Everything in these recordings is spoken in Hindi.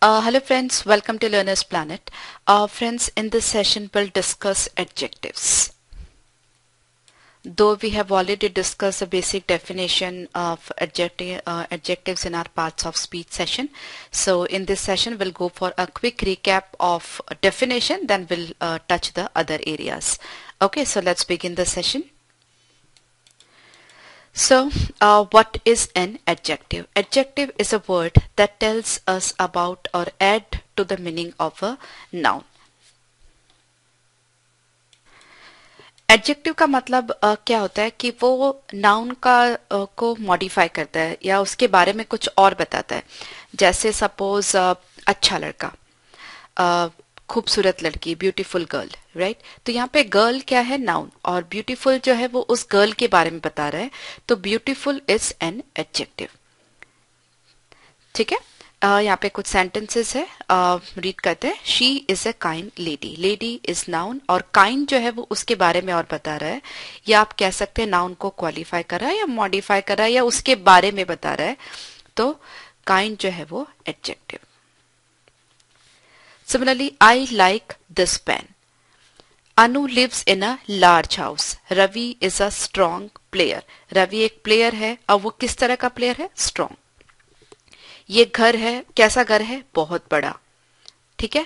Hello friends, welcome to Learner's Planet. Friends, in this session we'll discuss adjectives. Though we have already discussed the basic definition of adjectives in our parts of speech session. So in this session we'll go for a quick recap of definition, then we'll touch the other areas. Okay, so let's begin the session. So, what is an adjective? Adjective is a word that tells us about or add to the meaning of a noun. Adjective का मतलब क्या होता है कि वो नाउन का को मॉडिफाई करता है या उसके बारे में कुछ और बताता है. जैसे सपोज अच्छा लड़का, खूबसूरत लड़की, ब्यूटीफुल गर्ल, राइट. तो यहाँ पे गर्ल क्या है? नाउन. और ब्यूटीफुल जो है वो उस गर्ल के बारे में बता रहा है. तो ब्यूटीफुल इज एन एडजेक्टिव. ठीक है. यहाँ पे कुछ सेंटेंसेस है, रीड करते हैं. She is a kind lady. Lady is noun और काइंड जो है वो उसके बारे में और बता रहा है, या आप कह सकते हैं नाउन को क्वालिफाई कर रहा है या मॉडिफाई कर रहा है या उसके बारे में बता रहा है. तो काइंड जो है वो adjective. Similarly, I like this pen. Anu lives in a large house. Ravi is a strong player. Ravi एक प्लेयर है. अब वो किस तरह का प्लेयर है? स्ट्रॉन्ग. ये घर है. कैसा घर है? बहुत बड़ा. ठीक है.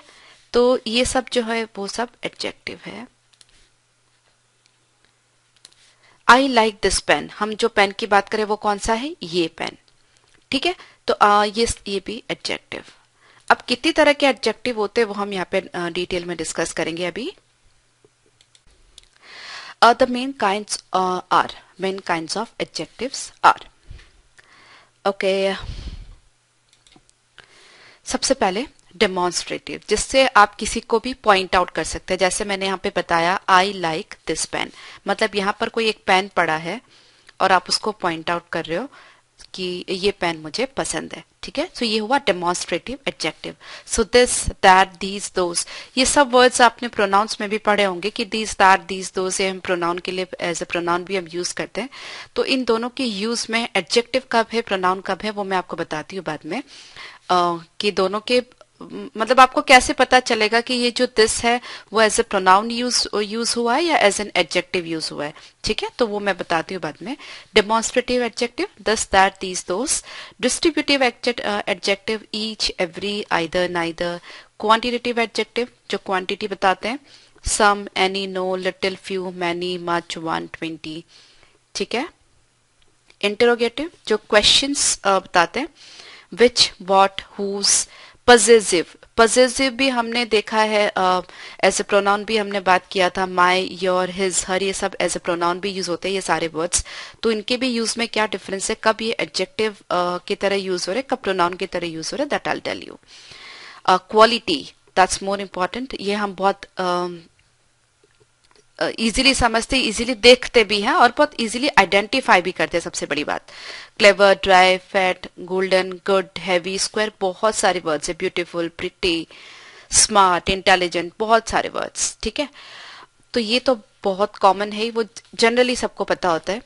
तो ये सब जो है वो सब एडजेक्टिव है. I like this pen. हम जो पेन की बात करें वो कौन सा है? ये पेन. ठीक है. तो ये भी एडजेक्टिव. अब कितनी तरह के एडजेक्टिव होते हैं वो हम यहाँ पे डिटेल में डिस्कस करेंगे अभी. The main kinds of adjectives are. Okay, सबसे पहले डेमोन्स्ट्रेटिव, जिससे आप किसी को भी पॉइंट आउट कर सकते हैं. जैसे मैंने यहाँ पे बताया आई लाइक दिस पेन, मतलब यहाँ पर कोई एक पेन पड़ा है और आप उसको पॉइंट आउट कर रहे हो कि ये पेन मुझे पसंद है. ठीक है. सो ये हुआ demonstrative adjective. So this, that, these, those, ये सब वर्ड्स आपने प्रोनाउंस में भी पढ़े होंगे कि दीज, दैट, दीज, दोज, ये हम प्रोनाउन के लिए एज ए प्रोनाउन भी हम यूज करते हैं. तो इन दोनों के यूज में एडजेक्टिव कब है, प्रोनाउन कब है, वो मैं आपको बताती हूँ बाद में. कि दोनों के मतलब आपको कैसे पता चलेगा कि ये जो दिस है वो एज ए प्रोनाउन यूज हुआ है या एज एन एडजेक्टिव यूज हुआ है. ठीक है. तो वो मैं बताती हूँ बाद में. Demonstrative adjective, this, that, these, those. Distributive adjective, each, every, either, neither. Quantitative adjective, जो क्वांटिटी बताते हैं, some, any, no, little, few, many, much, 1, 20. ठीक है. इंटरोगेटिव, जो क्वेश्चंस बताते हैं, विच, व्हाट, हुज. पजेसिव भी हमने देखा है एज ए प्रोनाउन भी हमने बात किया था. माई, योर, हिज, हर, ये सब एज ए प्रोनाउन भी यूज होते हैं, ये सारे वर्ड्स. तो इनके भी यूज में क्या डिफरेंस है, कब ये एडजेक्टिव की तरह यूज हो रहे, कब प्रोनाउन की तरह यूज हो रहे, that I will tell you. Quality, that's more important. ये हम बहुत इजीली समझते, इजीली देखते भी हैं और बहुत इजीली आइडेंटिफाई भी करते हैं. सबसे बड़ी बात, clever, dry, fat, golden, good, heavy, square, बहुत सारे वर्ड्स है. ब्यूटीफुल, प्रिटी, स्मार्ट, इंटेलिजेंट, बहुत सारे वर्ड्स. ठीक है. तो ये तो बहुत कॉमन है, वो जनरली सबको पता होता है.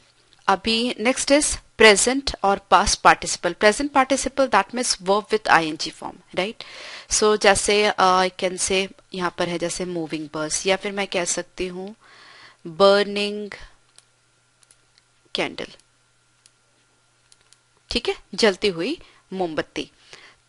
अभी नेक्स्ट इज प्रेजेंट और past participle. Present participle that means verb with ING form, right. So जैसे आई कैन से, यहाँ पर है जैसे मूविंग बस, या फिर मैं कह सकती हूँ बर्निंग कैंडल. ठीक है. जलती हुई मोमबत्ती.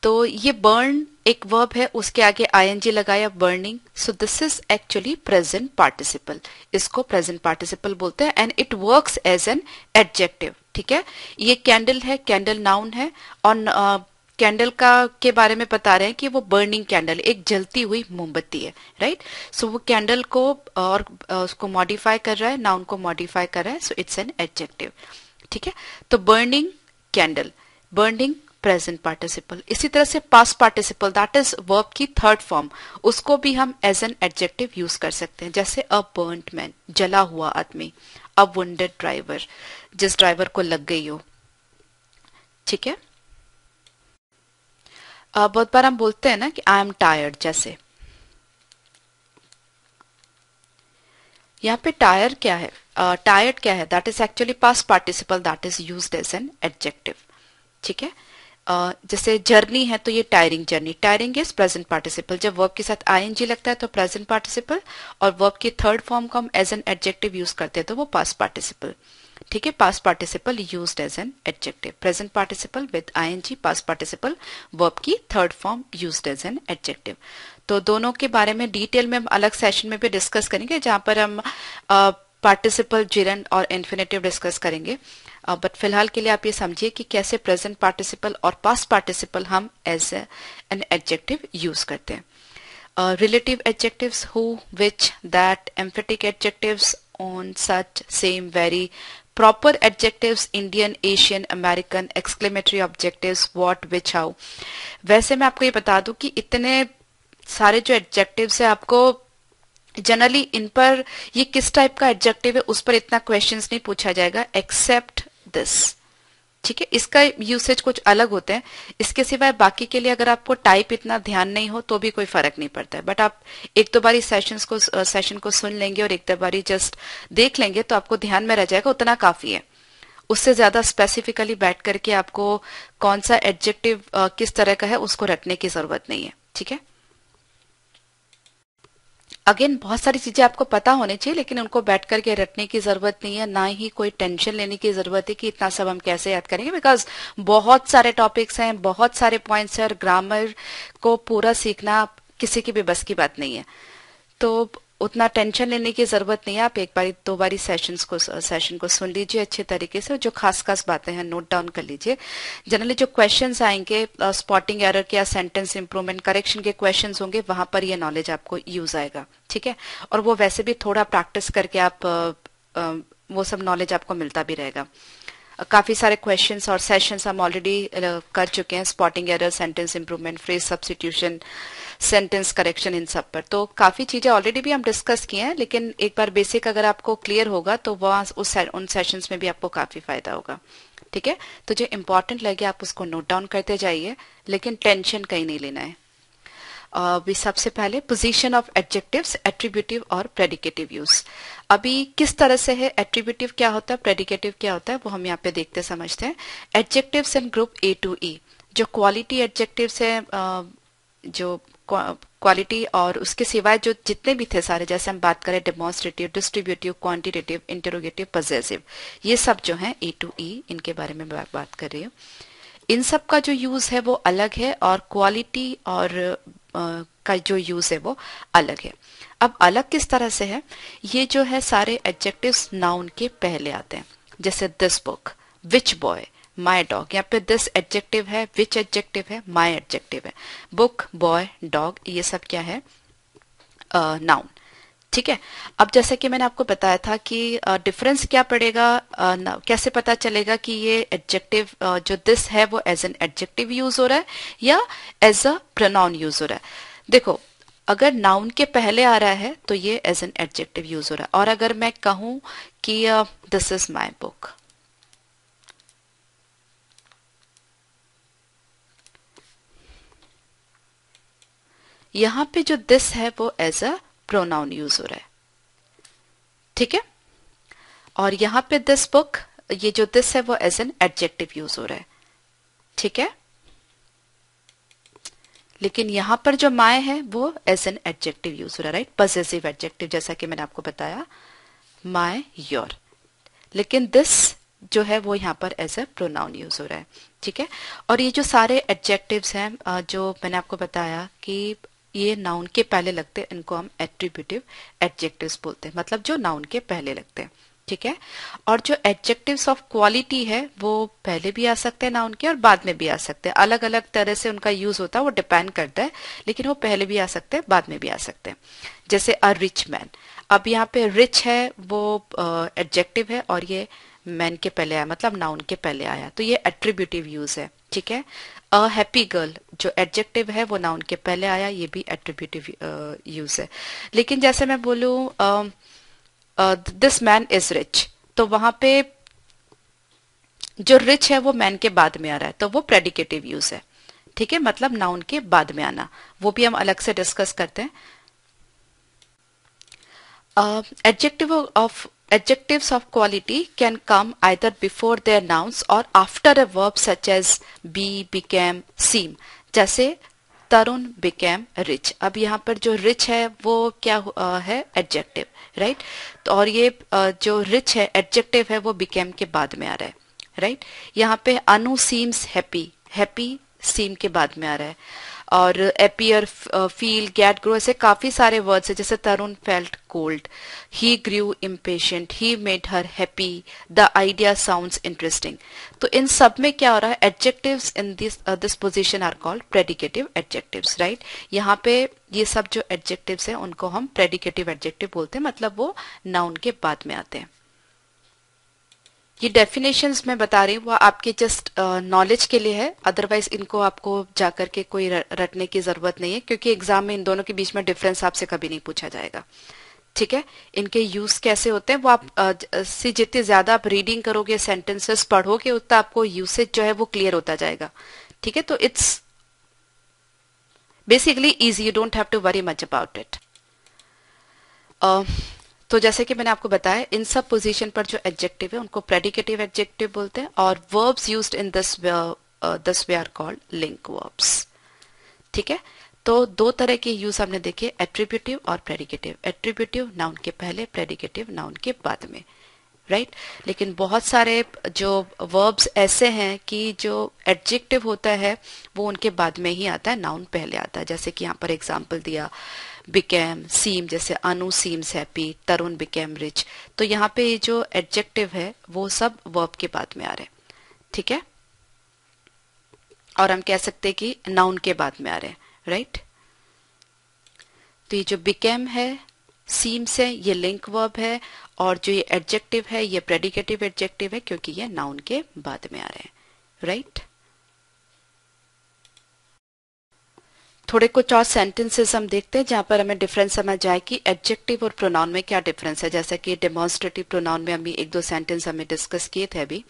तो ये बर्न एक वर्ब है, उसके आगे आईएनजी लगाया, burning. So this is actually present participle. इसको प्रेजेंट पार्टिसिपल बोलते हैं and it works as an adjective. ठीक है. ये कैंडल है, कैंडल नाउन है और कैंडल का के बारे में बता रहे हैं कि वो बर्निंग कैंडल, एक जलती हुई मोमबत्ती है, राइट. सो वो कैंडल को और उसको मॉडिफाई कर रहा है, नाउन को मॉडिफाई कर रहा है. So it's an adjective. ठीक है. तो burning candle, burning present participle. इसी तरह से past participle, that is verb की थर्ड फॉर्म, उसको भी हम एज एन एडजेक्टिव यूज कर सकते हैं. जैसे अ बर्न्ड मैन, जला हुआ आदमी. अ वुंडेड ड्राइवर, जिस ड्राइवर को लग गई हो. ठीक है. बहुत बार हम बोलते हैं ना कि आई एम टायर्ड. जैसे यहाँ पे टायर क्या है, टायर्ड क्या है, that is actually past participle, that is used as an adjective. ठीक है. जैसे जर्नी है तो ये tiring journey, tiring is present participle. जब वर्ब के साथ आईएनजी लगता है तो प्रेजेंट पार्टिसिपल, और वर्ब की थर्ड फॉर्म को हम एज एन एडजेक्टिव यूज करते हैं तो वो पास्ट पार्टिसिपल। ठीक है, past participle used as an adjective, present participle with ING, past participle verb की third form used as an adjective. तो दोनों के बारे में डिटेल में हम अलग सेशन में भी डिस्कस करेंगे, जहां पर हम पार्टिसिपल, जिरंड और इन्फिनेटिव डिस्कस करेंगे। बट फिलहाल के लिए आप ये समझिए कि कैसे प्रेजेंट पार्टिसिपल और पास्ट पार्टिसिपल हम एज एन एडजेक्टिव यूज करते हैं। Relative adjectives who, which, that, emphatic adjectives on, such, same, very, proper adjectives Indian, Asian, American, exclamatory objectives what, which, how. वैसे मैं आपको ये बता दूं कि इतने सारे जो एडजेक्टिव्स है, आपको जनरली इन पर ये किस टाइप का एडजेक्टिव है उस पर इतना क्वेश्चंस नहीं पूछा जाएगा, एक्सेप्ट दिस। ठीक है, इसका यूसेज कुछ अलग होते हैं। इसके सिवाय बाकी के लिए अगर आपको टाइप इतना ध्यान नहीं हो तो भी कोई फर्क नहीं पड़ता है। बट आप एक दो बारी सेशन को सुन लेंगे और एक दो बारी जस्ट देख लेंगे तो आपको ध्यान में रह जाएगा, उतना काफी है। उससे ज्यादा स्पेसिफिकली बैठ करके आपको कौन सा एडजेक्टिव किस तरह का है उसको रटने की जरूरत नहीं है। ठीक है, अगेन बहुत सारी चीजें आपको पता होनी चाहिए, लेकिन उनको बैठ करके रटने की जरूरत नहीं है, ना ही कोई टेंशन लेने की जरूरत है कि इतना सब हम कैसे याद करेंगे, बिकॉज बहुत सारे टॉपिक्स हैं, बहुत सारे पॉइंट्स हैं, और ग्रामर को पूरा सीखना किसी की भी बस की बात नहीं है। तो उतना टेंशन लेने की जरूरत नहीं है। आप एक बारी दो बारी सेशन को सुन लीजिए अच्छे तरीके से, जो खास खास बातें हैं नोट डाउन कर लीजिए। जनरली जो क्वेश्चंस आएंगे स्पॉटिंग एरर के या सेंटेंस इंप्रूवमेंट करेक्शन के क्वेश्चंस होंगे, वहां पर ये नॉलेज आपको यूज आएगा। ठीक है, और वो वैसे भी थोड़ा प्रैक्टिस करके आप वो सब नॉलेज आपको मिलता भी रहेगा। काफी सारे क्वेश्चंस और सेशंस हम ऑलरेडी कर चुके हैं, spotting error, sentence improvement, phrase substitution, sentence correction, इन सब पर। तो काफी चीजें ऑलरेडी भी हम डिस्कस किए हैं, लेकिन एक बार बेसिक अगर आपको क्लियर होगा तो वहां उन सेशंस में भी आपको काफी फायदा होगा। ठीक है, तो जो इम्पोर्टेंट लगे आप उसको नोट डाउन करते जाइए, लेकिन टेंशन कहीं नहीं लेना है। अभी सबसे पहले पोजीशन ऑफ एडजेक्टिव्स, एट्रीब्यूटिव और प्रेडिकेटिव यूज। अभी किस तरह से है, एट्रीब्यूटिव क्या होता है, प्रेडिकेटिव क्या होता है, वो हम यहाँ पे देखते समझते हैं। Adjectives in group A to E, जो क्वालिटी एडजेक्टिव्स है, जो क्वालिटी और उसके सिवाय जो जितने भी थे सारे, जैसे हम बात करें demonstrative, distributive, quantitative, interrogative, possessive, ये सब जो है ए टू ई, इनके बारे में बात कर रही हूँ। इन सब का जो यूज है वो अलग है, और क्वालिटी और का जो यूज है वो अलग है। अब अलग किस तरह से है, ये जो है सारे एडजेक्टिव्स नाउन के पहले आते हैं, जैसे this book, which boy, my dog. यहाँ पे दिस एडजेक्टिव है, विच एडजेक्टिव है, माई एडजेक्टिव है, बुक, बॉय, डॉग, ये सब क्या है, नाउन। ठीक है, अब जैसे कि मैंने आपको बताया था कि डिफरेंस क्या पड़ेगा, कैसे पता चलेगा कि ये एडजेक्टिव जो दिस है वो एज एन एडजेक्टिव यूज हो रहा है या एज अ प्रोनाउन यूज हो रहा है। देखो, अगर नाउन के पहले आ रहा है तो ये एज एन एडजेक्टिव यूज हो रहा है, और अगर मैं कहूं कि दिस इज माई बुक, यहां पे जो दिस है वो एज अ प्रोनाउन यूज हो रहा है। ठीक है, और यहां पे दिस बुक, ये जो दिस है वो एज एन एडजेक्टिव यूज हो रहा है। ठीक है, लेकिन यहां पर जो माय है वो एज एन एडजेक्टिव यूज हो रहा है, राइट, पजेसिव एडजेक्टिव, जैसा कि मैंने आपको बताया, माय, योर। लेकिन दिस जो है वो यहाँ पर एज ए प्रोनाउन यूज हो रहा है। ठीक है, और ये जो सारे एडजेक्टिव्स हैं जो मैंने आपको बताया कि ये नाउन के पहले लगते हैं, इनको हम एट्रीब्यूटिव एडजेक्टिव्स बोलते हैं, मतलब जो नाउन के पहले लगते हैं। ठीक है, और जो एडजेक्टिव्स ऑफ क्वालिटी है वो पहले भी आ सकते हैं नाउन के और बाद में भी आ सकते हैं, अलग अलग तरह से उनका यूज होता है, वो डिपेंड करता है, लेकिन वो पहले भी आ सकते हैं, बाद में भी आ सकते हैं। जैसे अ रिच मैन, अब यहाँ पे रिच है वो एडजेक्टिव है और ये मैन के पहले आया, मतलब नाउन के पहले आया, तो ये एट्रीब्यूटिव यूज है। ठीक है, अ हैप्पी गर्ल जो एडजेक्टिव है वो नाउन के पहले आया, ये भी एट्रीब्यूटिव यूज है। लेकिन जैसे मैं बोलूं दिस मैन इज रिच, तो वहां पे जो रिच है वो मैन के बाद में आ रहा है, तो वो प्रेडिकेटिव यूज है। ठीक है, मतलब नाउन के बाद में आना, वो भी हम अलग से डिस्कस करते हैं। Adjective of Adjectives of quality can come either before their nouns or after a verb such as be, became, seem. जैसे तरुण became rich. अब यहाँ पर जो rich है वो क्या है? adjective, right? तो और ये जो rich है adjective है वो became के बाद में आ रहा है, right? यहाँ पे अनु seems happy, happy seem के बाद में आ रहा है, और appear, feel, get, grow, ऐसे काफी सारे वर्ड्स है. जैसे तरुण felt cold, he grew impatient, he made her happy, the idea sounds interesting. तो इन सब में क्या हो रहा है? adjectives in this position are called predicative adjectives, right? यहाँ पे ये सब जो adjectives है उनको हम predicative adjective बोलते हैं, मतलब वो noun के बाद में आते हैं. ये डेफिनेशंस मैं बता रही हूँ वो आपके जस्ट नॉलेज के लिए है, अदरवाइज इनको आपको जाकर के कोई रटने की जरूरत नहीं है, क्योंकि एग्जाम में इन दोनों के बीच में डिफरेंस आपसे कभी नहीं पूछा जाएगा. ठीक है, इनके यूज कैसे होते हैं वो आप से जितने ज्यादा आप रीडिंग करोगे, सेंटेंसेस पढ़ोगे, उतना आपको यूसेज जो है वो क्लियर होता जाएगा. ठीक है, तो it's basically easy, you don't have to worry much about it. तो जैसे कि मैंने आपको बताया, इन सब पोजीशन पर जो एडजेक्टिव है उनको प्रेडिकेटिव एडजेक्टिव बोलते हैं, और verbs used in this way are called link verbs. ठीक है, तो दो तरह के यूज हमने देखे, एट्रीब्यूटिव और प्रेडिकेटिव. एट्रीब्यूटिव नाउन के पहले, प्रेडिकेटिव नाउन के बाद में, राइट? लेकिन बहुत सारे जो वर्ब्स ऐसे हैं कि जो एडजेक्टिव होता है वो उनके बाद में ही आता है, नाउन पहले आता है. जैसे कि यहाँ पर एग्जाम्पल दिया, became, seem, जैसे अनु seems happy, तरुण became rich. तो यहाँ पे जो एडजेक्टिव है वो सब वर्ब के बाद में आ रहे हैं. ठीक है, और हम कह सकते हैं कि नाउन के बाद में आ रहे हैं, राइट? तो ये जो became है, seems है, ये लिंक वर्ब है, और जो ये एडजेक्टिव है ये प्रेडिकेटिव एडजेक्टिव है, क्योंकि ये नाउन के बाद में आ रहे हैं, राइट? थोड़े कुछ और सेंटेंसेस हम देखते हैं जहां पर हमें डिफरेंस समझ आए कि एडजेक्टिव और प्रोनाउन में क्या डिफरेंस है. जैसा कि डेमोन्स्ट्रेटिव प्रोनाउन में अभी एक दो सेंटेंस हमें डिस्कस किए थे अभी.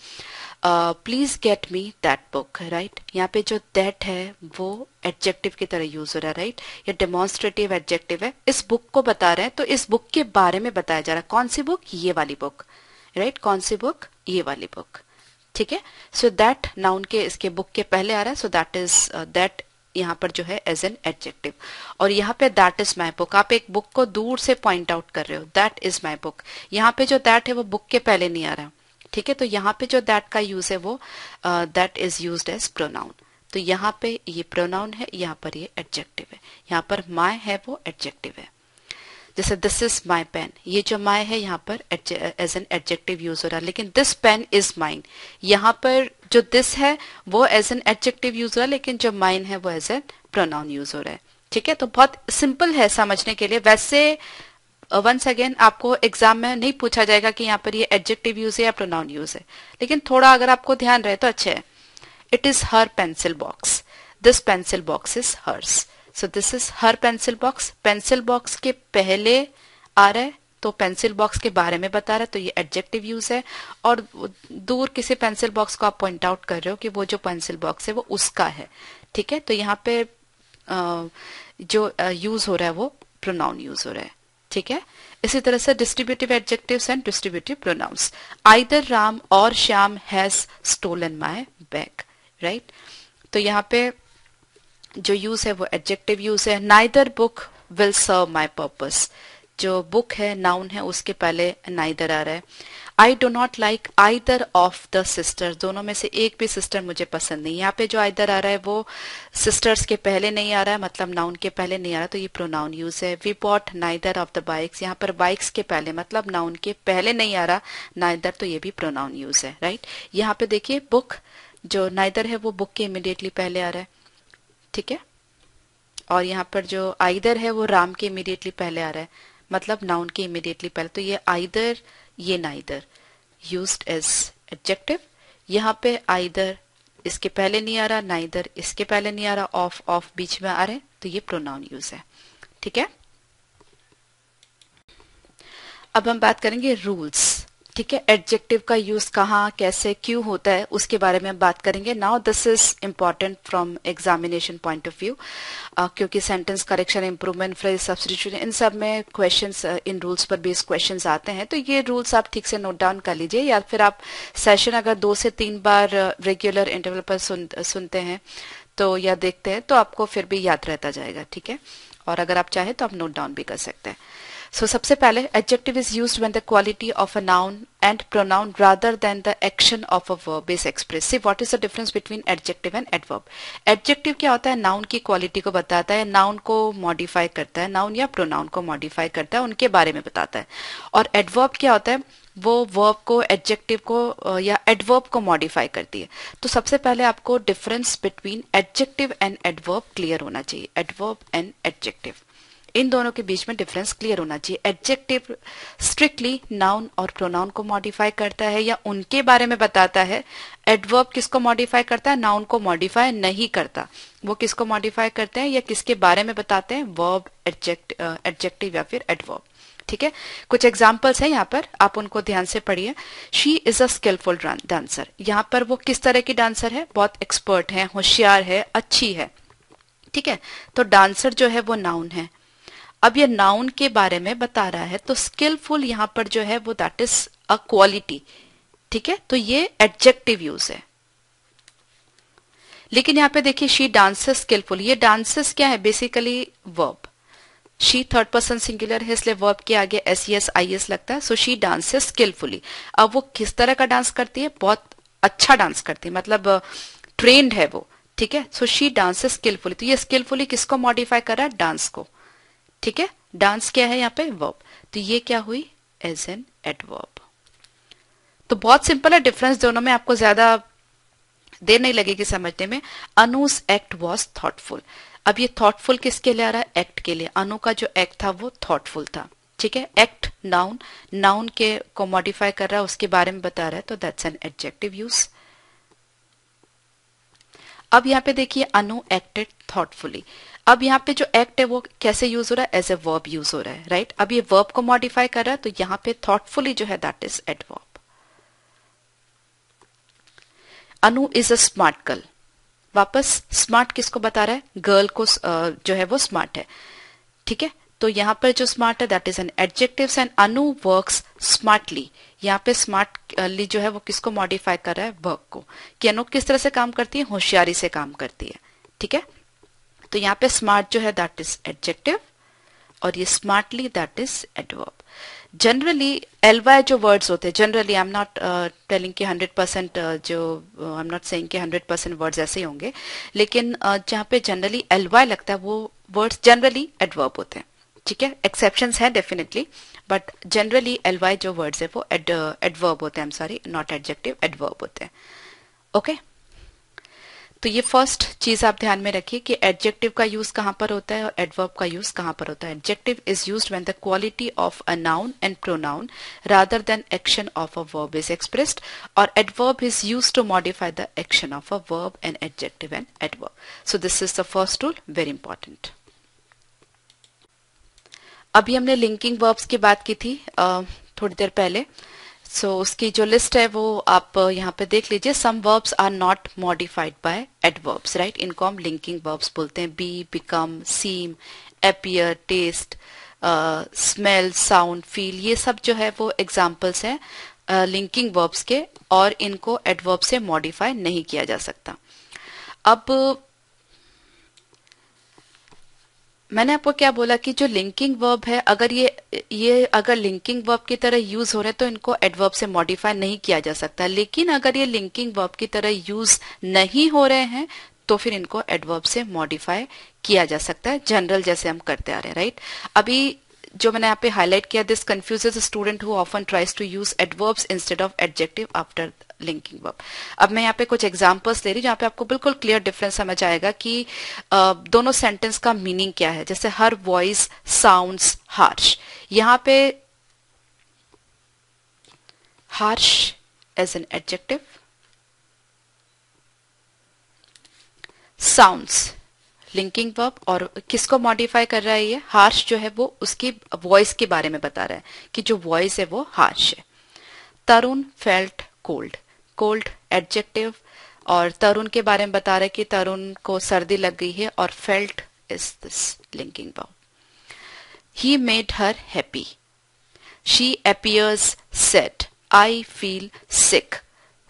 Please get me that book, right? यहाँ पे जो दैट है वो एडजेक्टिव की तरह यूज हो रहा है, राइट? ये डेमोन्स्ट्रेटिव एडजेक्टिव है, इस बुक को बता रहे हैं, तो इस बुक के बारे में बताया जा रहा है. कौन सी बुक? ये वाली बुक, राइट? कौन सी बुक? ये वाली बुक. ठीक है, सो दैट नाउन के इसके बुक के पहले आ रहा है, सो दैट इज दैट यहाँ पर जो है एज एन एडजेक्टिव. और यहाँ पे दैट इज माई बुक, आप एक बुक को दूर से पॉइंट आउट कर रहे हो, दैट इज माई बुक. यहाँ पे जो दैट है वो बुक के पहले नहीं आ रहा. ठीक है, तो यहाँ पे जो दैट का यूज है वो that is used as pronoun. तो यहाँ पे ये प्रोनाउन है, यहाँ पर ये एडजेक्टिव है. यहाँ पर माई है वो एडजेक्टिव है. जैसे दिस इज माई पेन, ये जो माई है यहाँ पर एज एन एडजेक्टिव यूज हो रहा है, लेकिन दिस पेन इज माइन, यहाँ पर जो दिस है वो एज एन एडजेक्टिव यूज हो रहा है, लेकिन जो माइन है वो एज एन प्रोनाउन यूज हो रहा है. ठीक है, तो बहुत सिंपल है समझने के लिए. वैसे वंस अगेन आपको एग्जाम में नहीं पूछा जाएगा कि यहाँ पर ये एडजेक्टिव यूज है या प्रोनाउन यूज है, लेकिन थोड़ा अगर आपको ध्यान रहे तो अच्छा है. It is her pencil box, this pencil box is hers. So this is her pencil box. Pencil box के पहले आ रहा है तो पेंसिल बॉक्स के बारे में बता रहा है, तो ये एडजेक्टिव यूज है. और दूर किसी पेंसिल बॉक्स को आप पॉइंट आउट कर रहे हो कि वो जो पेंसिल बॉक्स है वो उसका है. ठीक है, तो यहाँ पे जो यूज हो रहा है वो प्रोनाउन यूज हो रहा है. ठीक है, इसी तरह से distributive adjectives and distributive pronouns. Either Ram और Shyam has stolen my bag, right? तो यहाँ पे जो यूज है वो एडजेक्टिव यूज है. Neither book will serve my purpose, जो बुक है नाउन है उसके पहले नाइदर आ रहा है. I do not like either of the sisters, दोनों में से एक भी सिस्टर मुझे पसंद नहीं. यहाँ पे जो आइदर आ रहा है वो सिस्टर्स के पहले नहीं आ रहा है, मतलब नाउन के पहले नहीं आ रहा, तो ये प्रोनाउन यूज है. We bought neither of the bikes, यहाँ पर बाइक्स के पहले मतलब नाउन के पहले नहीं आ रहा नाइदर, तो ये भी प्रोनाउन यूज है, राइट? यहाँ पे देखिए बुक जो नाइदर है वो बुक के इमीडिएटली पहले आ रहा है. ठीक है, और यहाँ पर जो आइदर है वो राम के इमीडिएटली पहले आ रहा है, मतलब नाउन के इमीडिएटली पहले. तो ये आइदर, ये नाइदर यूज्ड एज एडजेक्टिव. यहाँ पे आइदर इसके पहले नहीं आ रहा, नाइदर इसके पहले नहीं आ रहा, ऑफ ऑफ बीच में आ रहे, तो ये प्रोनाउन यूज है. ठीक है, अब हम बात करेंगे रूल्स. ठीक है, एडजेक्टिव का यूज कहाँ, कैसे, क्यों होता है, उसके बारे में हम बात करेंगे। Now this is important from examination point of view, क्योंकि sentence correction, improvement, phrase substitution, इन सब में क्वेश्चंस, इन रूल्स पर बेस्ड क्वेश्चंस आते हैं। तो ये रूल्स आप ठीक से नोट डाउन कर लीजिए, या फिर आप सेशन अगर 2 से 3 बार रेगुलर इंटरवल पर सुनते हैं तो या देखते हैं तो आपको फिर भी याद रहता जाएगा। ठीक है, और अगर आप चाहें तो आप नोट डाउन भी कर सकते हैं। So, सबसे पहले adjective is used when the quality of a noun and pronoun rather than the action of a verb is expressed. See, what is the difference between adjective and adverb? Adjective क्या होता है? noun की quality को बताता है, noun को modify करता है, noun या pronoun को modify करता है, उनके बारे में बताता है। और adverb क्या होता है? वो verb को, adjective को या adverb को modify करती है। तो सबसे पहले आपको difference between adjective and adverb clear होना चाहिए। adverb and adjective, इन दोनों के बीच में डिफरेंस क्लियर होना चाहिए। एडजेक्टिव स्ट्रिक्टली नाउन और प्रोनाउन को मॉडिफाई करता है या उनके बारे में बताता है। एडवर्ब किसको मॉडिफाई करता है? नाउन को मॉडिफाई नहीं करता। वो किसको मॉडिफाई करते हैं या किसके बारे में बताते हैं? वर्ब, एडजेक्टिव या फिर एडवर्ब। ठीक है, कुछ एग्जाम्पल्स हैं यहाँ पर, आप उनको ध्यान से पढ़िए। She is a skillful dancer, यहाँ पर वो किस तरह की डांसर है? बहुत एक्सपर्ट है, होशियार है, अच्छी है। ठीक है, तो डांसर जो है वो नाउन है। अब ये नाउन के बारे में बता रहा है, तो स्किलफुल यहां पर जो है वो दैट इज अ क्वालिटी। ठीक है, तो ये एडजेक्टिव यूज है। लेकिन यहाँ पे देखिए, शी डांसेस स्किलफुल, ये डांसेस क्या है? Basically verb. She third person singular है, इसलिए वर्ब के आगे SES IS लगता है। So she dances skilfully. अब वो किस तरह का डांस करती है? बहुत अच्छा डांस करती है, मतलब ट्रेंड है वो। ठीक है, सो शी डांसेस स्किलफुली। तो ये स्किलफुली किसको मॉडिफाई कर रहा है? डांस को। ठीक है, डांस क्या है यहाँ पे? वर्ब। तो ये क्या हुई? As an adverb. तो बहुत सिंपल है डिफरेंस दोनों में, आपको ज्यादा देर नहीं लगेगी समझने में। अनुज एक्ट वॉज थॉटफुल। अब ये थॉटफुल किसके लिए आ रहा है? एक्ट के लिए। अनु का जो एक्ट था वो थॉटफुल था। ठीक है, एक्ट नाउन, नाउन के को मॉडिफाई कर रहा है, उसके बारे में बता रहा है, तो दैट्स एन एडजेक्टिव यूज। अब यहाँ पे देखिए, अनु एक्टेड थॉटफुली। अब यहाँ पे जो एक्ट है वो कैसे यूज हो रहा है? एज ए वर्ब यूज हो रहा है, राइट। अब ये वर्ब को मॉडिफाई कर रहा है, तो यहाँ पे थॉटफुली जो है that is adverb. Anu is a smart girl. वापस स्मार्ट किसको बता रहा है? गर्ल को, जो है वो स्मार्ट है। ठीक है, तो यहाँ पर जो स्मार्ट है that is an adjective. And Anu works smartly, यहाँ पे स्मार्टली जो है वो किसको मॉडिफाई कर रहा है? वर्ब को। कि अनु किस तरह से काम करती है? होशियारी से काम करती है। ठीक है, तो यहाँ पे स्मार्ट जो है दैट इज एडजेक्टिव और ये smartly that is adverb. Generally LY जो वर्ड्स होते हैं, generally I am not telling कि 100% जो आई एम नॉट सेइंग कि 100% वर्ड्स ऐसे ही होंगे, लेकिन जहाँ पे जनरली LY लगता है वो वर्ड्स जनरली एडवर्ब होते हैं। ठीक है, एक्सेप्शंस है डेफिनेटली, बट जनरली LY जो वर्ड्स है वो एडवर्ब होते हैं। I am sorry, not adjective, adverb होते हैं। ओके, तो ये फर्स्ट चीज आप ध्यान में रखिए कि एडजेक्टिव का यूज कहां पर होता है और एडवर्ब का यूज कहां पर होता है। Adjective is used when the quality of a noun and pronoun rather than action of a verb is expressed, और adverb is used to modify the action of a verb and adjective and adverb. So this is the first rule, very important. अभी हमने लिंकिंग वर्ब्स की बात की थी थोड़ी देर पहले। सो उसकी जो लिस्ट है वो आप यहाँ पे देख लीजिए। Some verbs are not modified by adverbs, right. इनको हम लिंकिंग वर्ब्स बोलते हैं। Be, become, seem, appear, taste, smell, sound, feel, ये सब जो है वो एग्जाम्पल्स हैं लिंकिंग वर्ब्स के, और इनको एडवर्ब से मॉडिफाई नहीं किया जा सकता। अब मैंने आपको क्या बोला कि जो लिंकिंग वर्ब है, अगर ये अगर लिंकिंग वर्ब की तरह यूज हो रहे हैं तो इनको एडवर्ब से मॉडिफाई नहीं किया जा सकता। लेकिन अगर ये लिंकिंग वर्ब की तरह यूज नहीं हो रहे हैं तो फिर इनको एडवर्ब से मॉडिफाई किया जा सकता है, जनरल जैसे हम करते आ रहे हैं, राइट। अभी जो मैंने यहाँ पे हाईलाइट किया, this confuses a student who often tries to use adverbs instead of adjective after linking verb. अब मैं यहाँ पे कुछ एग्जांपल्स ले रही हूँ जहाँ पे आपको बिल्कुल क्लियर डिफरेंस समझ आएगा कि दोनों सेंटेंस का मीनिंग क्या है। जैसे हर वॉइस साउंड्स हार्श, यहाँ पे harsh as an adjective, sounds linking verb, और किसको मॉडिफाई कर रहा है ये? हार्श जो है वो उसकी वॉइस के बारे में बता रहा है कि जो वॉइस है वो हार्श है। तरुण फेल्ट कोल्ड, कोल्ड एडजेक्टिव, और तरुण के बारे में बता रहे कि तरुण को सर्दी लग गई है, और felt is this linking verb. He made her happy. She appears sad. I feel sick.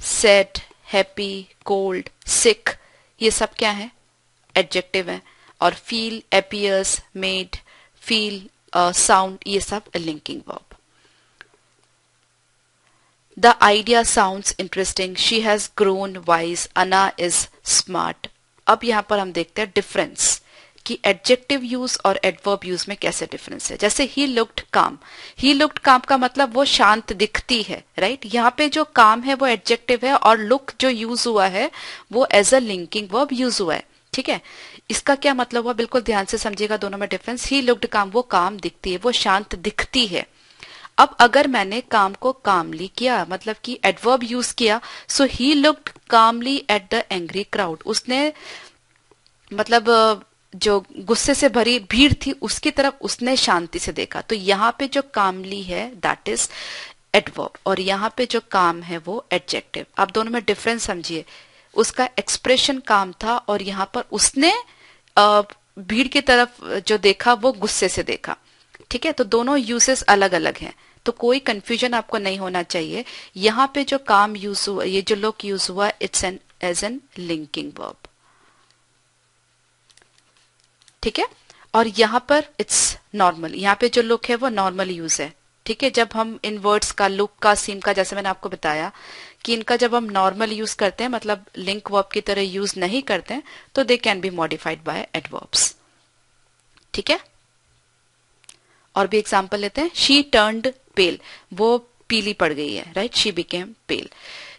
Sad, happy, cold, sick, ये सब क्या है? एडजेक्टिव है. और feel, appears, made, feel, sound, ये सब linking verb. The idea sounds interesting. She has grown wise. Anna is smart. अब यहाँ पर हम देखते हैं डिफरेंस कि एडजेक्टिव यूज और एडवर्ब यूज में कैसे डिफरेंस है. जैसे ही लुक्ड काम, ही लुक्ड काम का मतलब वो शांत दिखती है, राइट. यहाँ पे जो काम है वो एडजेक्टिव है, और लुक जो यूज हुआ है वो as a linking verb use हुआ है. ठीक है, इसका क्या मतलब हुआ, बिल्कुल ध्यान से समझिएगा दोनों में डिफरेंस. ही लुक्ड काम, वो काम दिखती है, वो शांत दिखती है. अब अगर मैंने काम को कामली किया, मतलब कि एडवर्ब यूज किया, so he looked calmly at the angry crowd. उसने मतलब जो गुस्से से भरी भीड़ थी उसकी तरफ उसने शांति से देखा. तो यहाँ पे जो कामली है दैट इज एडवर्ब, और यहाँ पे जो काम है वो एडजेक्टिव. आप दोनों में डिफरेंस समझिए. उसका एक्सप्रेशन काम था, और यहाँ पर उसने भीड़ की तरफ जो देखा वो गुस्से से देखा. ठीक है, तो दोनों यूसेस अलग अलग हैं, तो कोई कंफ्यूजन आपको नहीं होना चाहिए. यहाँ पे जो काम यूज हुआ, ये जो लुक यूज हुआ, it's an as an linking verb. ठीक है, और यहाँ पर इट्स नॉर्मल. यहाँ पे जो लुक है वो नॉर्मल यूज है. ठीक है, जब हम इन वर्ड्स का, लुक का, सीम का, जैसे मैंने आपको बताया कि इनका जब हम नॉर्मल यूज करते हैं, मतलब लिंक वर्ब की तरह यूज नहीं करते हैं, तो they can be modified by adverbs. ठीक है, और भी एग्जाम्पल लेते हैं. शी टर्न्ड पेल, वो पीली पड़ गई है, right. She became pale.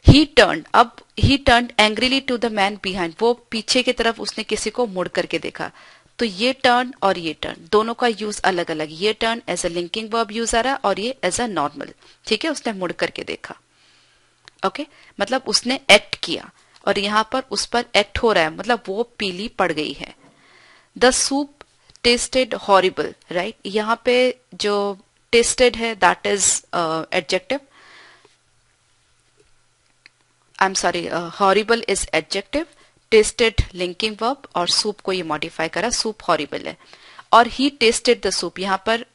He turned, अब he turned angrily to the man behind, वो पीछे की तरफ उसने किसी को मुड़ करके देखा. तो ये टर्न और ये टर्न दोनों का यूज अलग अलग. ये turn as a linking verb use आ रहा है, और ये एज अ नॉर्मल. ठीक है, उसने मुड़ करके देखा. ओके, मतलब उसने एक्ट किया, और यहाँ पर उस पर एक्ट हो रहा है, मतलब वो पीली पड़ गई है. The soup tested horrible, right. यहाँ पे जो टेस्टेड है that is adjective. I am sorry, horrible is adjective, tested linking verb, और सूप को ये मॉडिफाई करा, सूप हॉरिबल है. और ही टेस्टेड द सूप, यहाँ पर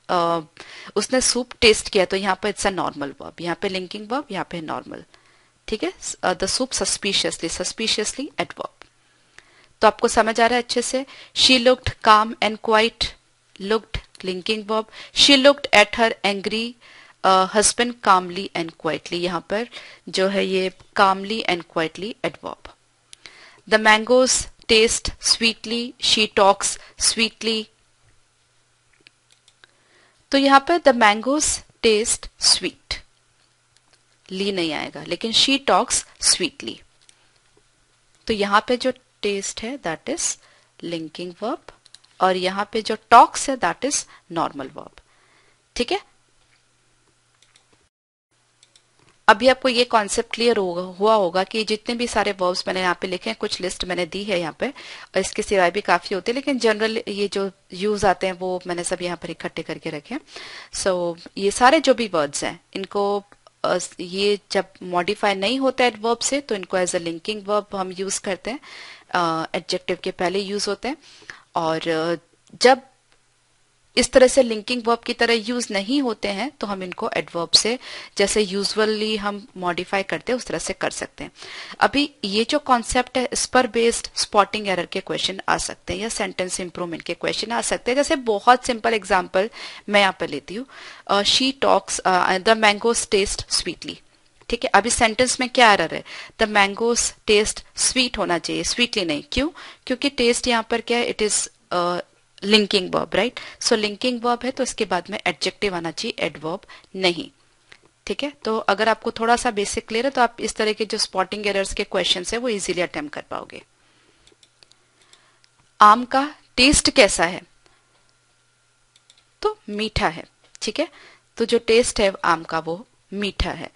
उसने सूप टेस्ट किया, तो यहाँ पर इट्स अ नॉर्मल वर्ब. यहाँ पे लिंकिंग वर्ब, यहाँ पे नॉर्मल. ठीक है, the soup suspiciously, suspiciously adverb. तो आपको समझ आ रहा है अच्छे से. She looked calm and quiet, looked linking verb. She looked at her angry husband calmly and quietly, यहाँ पर जो है ये calmly and quietly adverb. The mangoes taste sweetly, she talks sweetly. तो यहाँ पर the mangoes taste sweet, ly नहीं आएगा, लेकिन शी टॉक्स स्वीटली. तो यहाँ पे जो टेस्ट है दैट इज लिंकिंग वर्ब, और यहाँ पे जो टॉक्स है दैट इज नॉर्मल वर्ब. ठीक है, अभी आपको ये कॉन्सेप्ट क्लियर हुआ होगा कि जितने भी सारे वर्ब्स मैंने यहाँ पे लिखे हैं, कुछ लिस्ट मैंने दी है यहाँ पे, और इसके सिवाय भी काफी होते हैं, लेकिन जनरल ये जो यूज आते हैं वो मैंने सब यहाँ पर इकट्ठे करके रखे हैं. सो ये सारे जो भी वर्ड्स हैं, इनको ये जब मॉडिफाई नहीं होता एडवर्ब से, तो इनको एज अ लिंकिंग वर्ब हम यूज करते हैं, एडजेक्टिव के पहले यूज होते हैं. और जब इस तरह से लिंकिंग वर्ब की तरह यूज नहीं होते हैं, तो हम इनको एडवर्ब से जैसे यूजुअली हम मॉडिफाई करते हैं उस तरह से कर सकते हैं. अभी ये जो कॉन्सेप्ट है, इस पर बेस्ड स्पॉटिंग एरर के क्वेश्चन आ सकते हैं, या सेंटेंस इंप्रूवमेंट के क्वेश्चन आ सकते हैं. जैसे बहुत सिंपल एग्जांपल मैं यहाँ पर लेती हूँ. She talks the mangoes taste sweetly. ठीक है, अभी सेंटेंस में क्या एरर है, द मैंगोज टेस्ट स्वीट होना चाहिए, स्वीटली नहीं. क्यों? क्योंकि टेस्ट यहाँ पर क्या है, it is linking verb, right. So linking verb है, तो इसके बाद में एडजेक्टिव आना चाहिए, एडवर्ब नहीं. ठीक है, तो अगर आपको थोड़ा सा बेसिक क्लियर है, तो आप इस तरह के जो स्पॉटिंग एरर्स के क्वेश्चंस है वो इजीली अटेम्प्ट कर पाओगे. आम का टेस्ट कैसा है, तो मीठा है. ठीक है, तो जो टेस्ट है आम का वो मीठा है.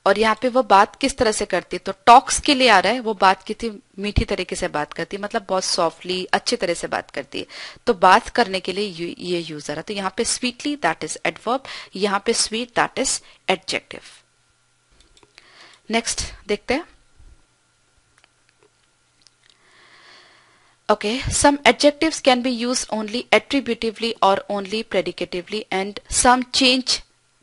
और यहाँ पे वो बात किस तरह से करती है, तो टॉक्स के लिए आ रहा है, वो बात कितनी मीठी तरीके से बात करती है, मतलब बहुत सॉफ्टली अच्छी तरह से बात करती है, तो बात करने के लिए ये यूज आ रहा है। तो यहाँ पे स्वीटली दैट इज एडवर्ब, यहाँ पे sweet that is adjective. Next देखते हैं। Okay, some adjectives can be used only attributively or only predicatively, and some change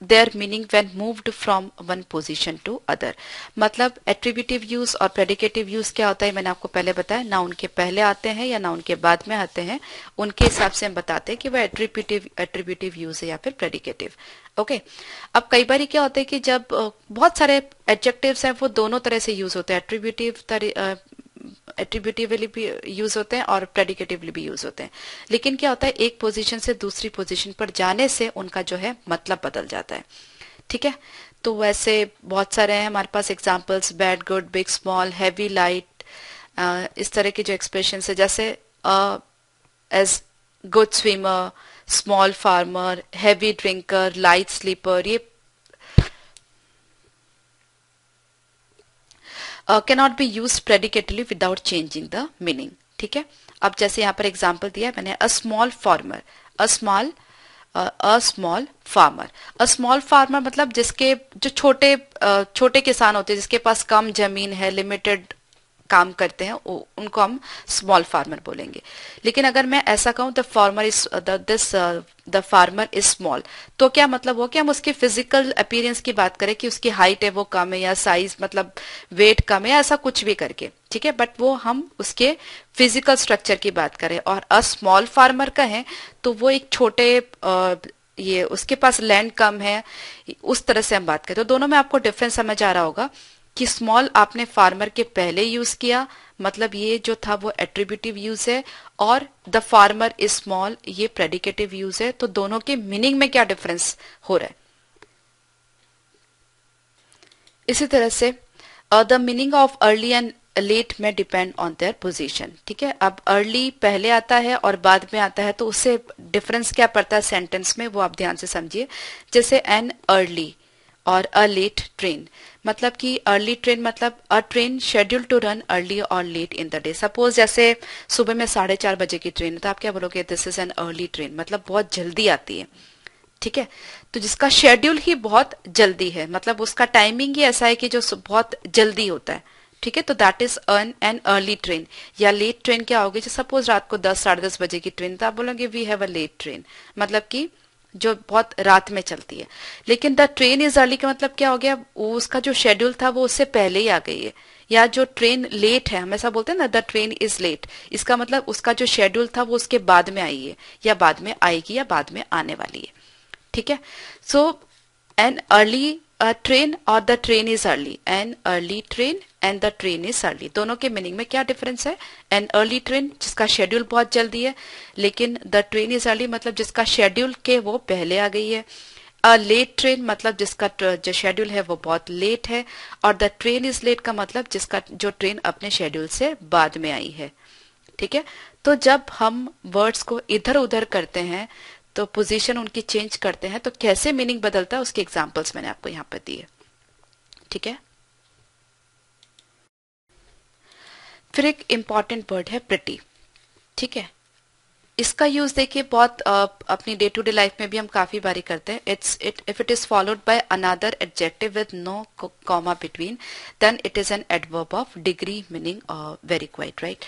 their meaning when moved from one position to other. मतलब attributive use और predicative use क्या होता है, मैंने आपको पहले बताया, ना उनके पहले आते हैं या ना उनके बाद में आते हैं, उनके हिसाब से हम बताते हैं कि वह attributive use है या फिर predicative. ओके अब कई बार क्या होता है कि जब बहुत सारे adjectives हैं वो दोनों तरह से यूज होते हैं, एट्रीब्यूटिवली भी यूज होते हैं और प्रेडिकेटिवली भी यूज होते हैं, लेकिन क्या होता है एक पोजीशन से दूसरी पोजीशन पर जाने से उनका जो है मतलब बदल जाता है। ठीक है, तो वैसे बहुत सारे हैं हमारे पास examples, bad, good, big, small, heavy, light, इस तरह के जो एक्सप्रेशन है, जैसे as good swimmer, small farmer, heavy drinker, light sleeper, ये cannot be used predicatively without changing the meaning. ठीक है, अब जैसे यहाँ पर एग्जाम्पल दिया है मैंने, a small farmer, a small farmer, a small farmer मतलब जिसके जो छोटे किसान होते हैं, जिसके पास कम जमीन है, लिमिटेड काम करते हैं, उनको हम स्मॉल फार्मर बोलेंगे। लेकिन अगर मैं ऐसा कहूं द फार्मर इज स्मॉल, तो क्या मतलब हो कि हम उसके फिजिकल अपीयरेंस की बात करें कि उसकी हाइट है वो कम है, या साइज मतलब वेट कम है, या ऐसा कुछ भी करके, ठीक है, बट वो हम उसके फिजिकल स्ट्रक्चर की बात करें। और अ स्मॉल फार्मर कहें तो वो एक छोटे ये उसके पास लैंड कम है, उस तरह से हम बात करें। तो दोनों में आपको डिफरेंस समझ आ रहा होगा कि स्मॉल आपने फार्मर के पहले यूज किया, मतलब ये जो था वो एट्रीब्यूटिव यूज है, और द फार्मर इज स्मॉल ये प्रेडिकेटिव यूज है। तो दोनों के मीनिंग में क्या डिफरेंस हो रहा है। इसी तरह से the meaning of early and let में डिपेंड ऑन देयर पोजीशन। ठीक है, अब अर्ली पहले आता है और बाद में आता है, तो उससे डिफरेंस क्या पड़ता है सेंटेंस में, वो आप ध्यान से समझिए। जैसे एन अर्ली और अ लेट ट्रेन, मतलब कि अर्ली ट्रेन मतलब a train schedule to run early और late in the day. Suppose जैसे सुबह में 4:30 बजे की ट्रेन है, तो आप क्या बोलोगे, this is an early train, मतलब बहुत जल्दी आती है। ठीक है, तो जिसका शेड्यूल ही बहुत जल्दी है, मतलब उसका टाइमिंग ही ऐसा है कि जो बहुत जल्दी होता है। ठीक है, तो that is an early train. या लेट ट्रेन क्या होगी, जो सपोज रात को 10 साढ़े 10 बजे की ट्रेन, तो आप बोलोगे we have a late train, मतलब कि जो बहुत रात में चलती है। लेकिन द ट्रेन इज अर्ली का मतलब क्या हो गया, वो उसका जो शेड्यूल था वो उससे पहले ही आ गई है। या जो ट्रेन लेट है, हम ऐसा बोलते हैं ना, द ट्रेन इज लेट, इसका मतलब उसका जो शेड्यूल था वो उसके बाद में आई है, या बाद में आएगी, या बाद में आने वाली है। ठीक है, सो एन अर्ली ट्रेन और the train is early, an early train and the train is early, दोनों के मीनिंग में क्या डिफरेंस है। एन अर्ली ट्रेन जिसका शेड्यूल बहुत जल्दी है, लेकिन द ट्रेन इज अर्ली मतलब जिसका शेड्यूल के वो पहले आ गई है। अ लेट ट्रेन मतलब जिसका जो शेड्यूल है वो बहुत लेट है, और द ट्रेन इज लेट का मतलब जिसका जो ट्रेन अपने शेड्यूल से बाद में आई है। ठीक है, तो जब हम वर्ड्स को इधर उधर करते हैं तो पोजीशन उनकी चेंज करते हैं, तो कैसे मीनिंग बदलता है उसके एग्जांपल्स मैंने आपको यहाँ पर दिए। ठीक है, फिर एक इंपॉर्टेंट वर्ड है प्रिटी। ठीक है, इसका यूज देखिए बहुत अपनी डे टू डे लाइफ में भी हम काफी बारी करते हैं। If it is followed by another adjective with no comma between, then it is an adverb of degree meaning very quite right.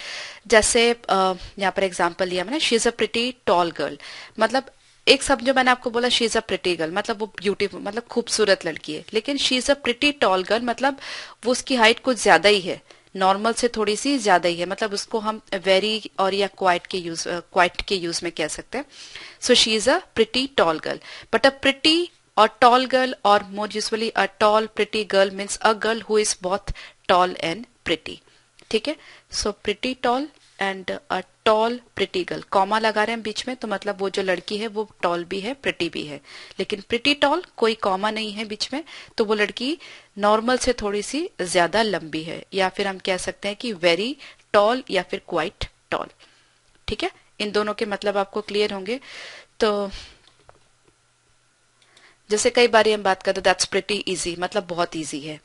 जैसे यहाँ पर एग्जांपल लिया मैंने, she is a pretty tall girl, मतलब एक शब्द जो मैंने आपको बोला she is a pretty girl, मतलब वो ब्यूटीफुल मतलब खूबसूरत लड़की है। लेकिन she is a pretty tall girl मतलब वो उसकी हाइट कुछ ज्यादा ही है, नॉर्मल से थोड़ी सी ज्यादा ही है, मतलब उसको हम वेरी और या क्वाइट के यूज में कह सकते हैं। So she is a pretty tall girl, but a pretty और टॉल गर्ल और more usually a tall pretty girl means a girl who is both tall and pretty. ठीक है, so pretty tall and a tall pretty girl, comma लगा रहे हैं बीच में, तो मतलब वो जो लड़की है वो टॉल भी है प्रिटी भी है। लेकिन प्रिटी टॉल कोई कॉमा नहीं है बीच में, तो वो लड़की नॉर्मल से थोड़ी सी ज्यादा लंबी है, या फिर हम कह सकते हैं कि वेरी टॉल या फिर क्वाइट टॉल। ठीक है, इन दोनों के मतलब आपको क्लियर होंगे। तो जैसे कई बार हम बात करते दैट्स प्रिटी इजी, मतलब बहुत इजी है,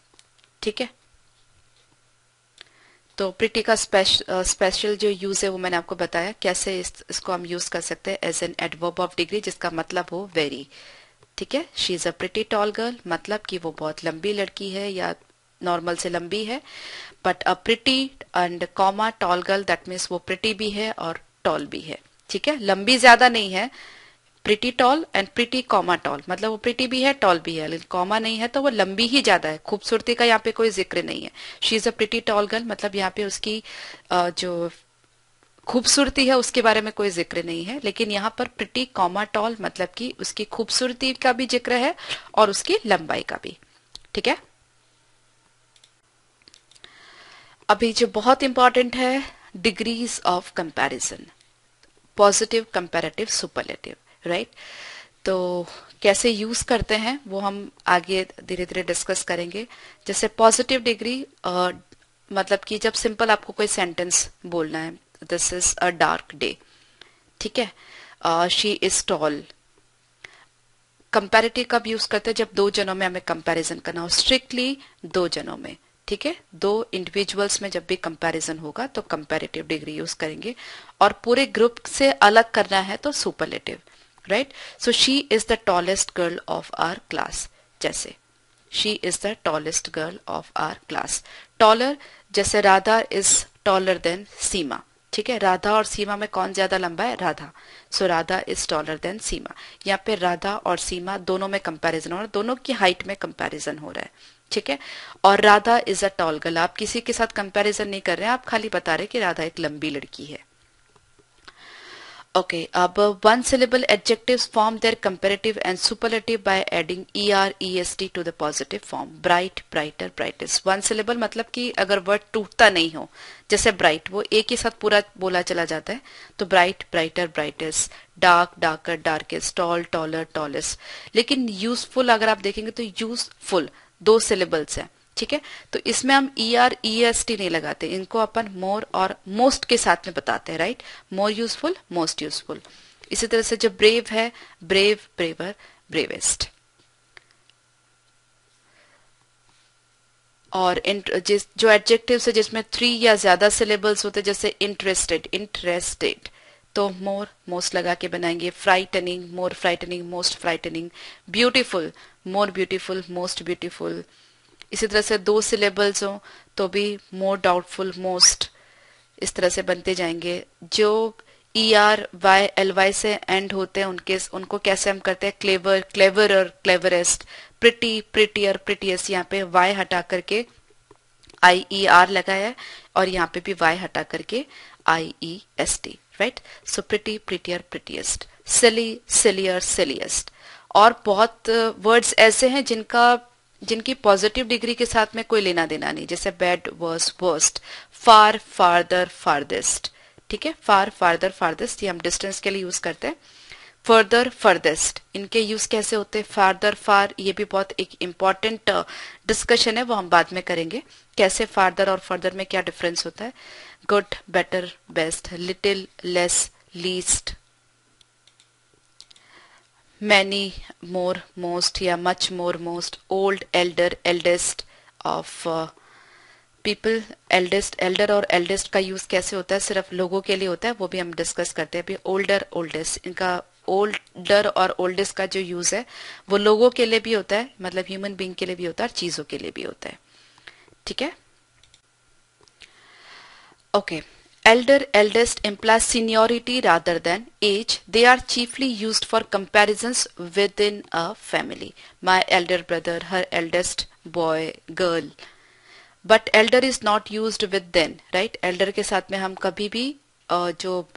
ठीक है। तो प्रिटी का स्पेशल जो यूज है वो मैंने आपको बताया कैसे इसको हम यूज कर सकते हैं as an adverb of degree, जिसका मतलब हो वेरी, ठीक है। She is a pretty tall girl, मतलब कि वो बहुत लंबी लड़की है या नॉर्मल से लंबी है। But a pretty and comma tall girl, that means वो प्रिटी भी है और टॉल भी है, ठीक है। लंबी ज्यादा नहीं है, pretty tall and pretty comma tall, मतलब वो प्रिटी भी है टॉल भी है, लेकिन कॉमा नहीं है तो वो लंबी ही ज्यादा है। खूबसूरती का यहाँ पे कोई जिक्र नहीं है। She is a pretty tall girl, मतलब यहाँ पे उसकी जो खूबसूरती है उसके बारे में कोई जिक्र नहीं है, लेकिन यहाँ पर प्रिटी कॉमा टॉल मतलब कि उसकी खूबसूरती का भी जिक्र है और उसकी लंबाई का भी, ठीक है। अभी जो बहुत इंपॉर्टेंट है, degrees of comparison, positive, comparative, superlative, right. तो कैसे यूज करते हैं वो हम आगे धीरे धीरे डिस्कस करेंगे। जैसे पॉजिटिव डिग्री मतलब कि जब सिंपल आपको कोई सेंटेंस बोलना है, this is a dark day, ठीक है। She is tall. कंपैरेटिव कब यूज करते हैं, जब दो जनों में हमें कंपैरिजन करना हो, स्ट्रिक्टली दो जनों में, ठीक है। दो इंडिविजुअल्स में जब भी कंपैरिजन होगा तो कंपैरेटिव डिग्री यूज करेंगे, और पूरे ग्रुप से अलग करना है तो superlative, right. So she is the tallest girl of our class, जैसे she is the tallest girl of our class. Taller, जैसे Radha is taller than Seema, ठीक है। राधा और सीमा में कौन ज्यादा लंबा है, राधा। सो राधा इज टॉलर देन सीमा। यहाँ पे राधा और सीमा दोनों में कंपैरिजन हो रहा है, दोनों की हाइट में कंपैरिजन हो रहा है, ठीक है। और Radha is a tall girl, आप किसी के साथ कंपैरिजन नहीं कर रहे हैं, आप खाली बता रहे कि राधा एक लंबी लड़की है। ओके, अब one syllable adjectives form their comparative and superlative by adding er est to the positive form. Bright, brighter, brightest. One syllable मतलब कि अगर वर्ड टूटता नहीं हो, जैसे bright वो एक ही साथ पूरा बोला चला जाता है, तो bright, brighter, brightest, dark, darker, darkest, tall, taller, tallest. लेकिन useful अगर आप देखेंगे तो useful दो syllables है, ठीक है। तो इसमें हम er est नहीं लगाते, इनको अपन मोर और मोस्ट के साथ में बताते हैं, right. More useful, most useful. इसी तरह से जो ब्रेव है, ब्रेव, ब्रेवर, ब्रेवेस्ट। और जो एडजेक्टिव्स है जिसमें 3 या ज्यादा सिलेबल्स होते हैं, जैसे इंटरेस्टेड, इंटरेस्टेड, तो मोर, मोस्ट लगा के बनाएंगे। Frightening, more frightening, most frightening. Beautiful, more beautiful, most beautiful. इसी तरह से दो सिलेबल्स हो तो भी मोर डाउटफुल, मोस्ट, इस तरह से बनते जाएंगे। जो ER YLY से एंड होते हैं उनको कैसे हम करते हैं, clever, cleverer, cleverest. Pretty, prettier, prettiest. यहाँ पे Y हटा करके IER लगाया है और यहाँ पे भी Y हटा करके IEST, right. So pretty, prettier, prettiest. Silly, sillier, silliest. और बहुत वर्ड्स ऐसे हैं जिनकी पॉजिटिव डिग्री के साथ में कोई लेना देना नहीं, जैसे बैड, वर्स, वर्स्ट। फार, फारदर, फारदेस्ट, ठीक है। फार, फारदर, फारदेस्ट ये हम डिस्टेंस के लिए यूज करते हैं। फर्दर, फर्देस्ट, इनके यूज कैसे होते हैं, फारदर, फार, ये भी बहुत एक इम्पॉर्टेंट डिस्कशन है, वो हम बाद में करेंगे, कैसे फारदर और फर्दर में क्या डिफरेंस होता है। Good, better, best, little, less, least. Many, more, most या much more, most. Old, elder, eldest of people. Eldest, elder और एल्डेस्ट का यूज कैसे होता है, सिर्फ लोगों के लिए होता है, वो भी हम डिस्कस करते हैं अभी। ओल्डर, ओल्डेस्ट, इनका ओल्डर और ओल्डेस्ट का जो यूज है वो लोगों के लिए भी होता है, मतलब ह्यूमन बीइंग के लिए भी होता है और चीजों के लिए भी होता है, ठीक है। Okay, elder, eldest implies seniority rather than age. They are chiefly used for comparisons within a family. My elder brother, her eldest boy, girl. But elder is not used with then, right? Elder के साथ में हम कभी भी जो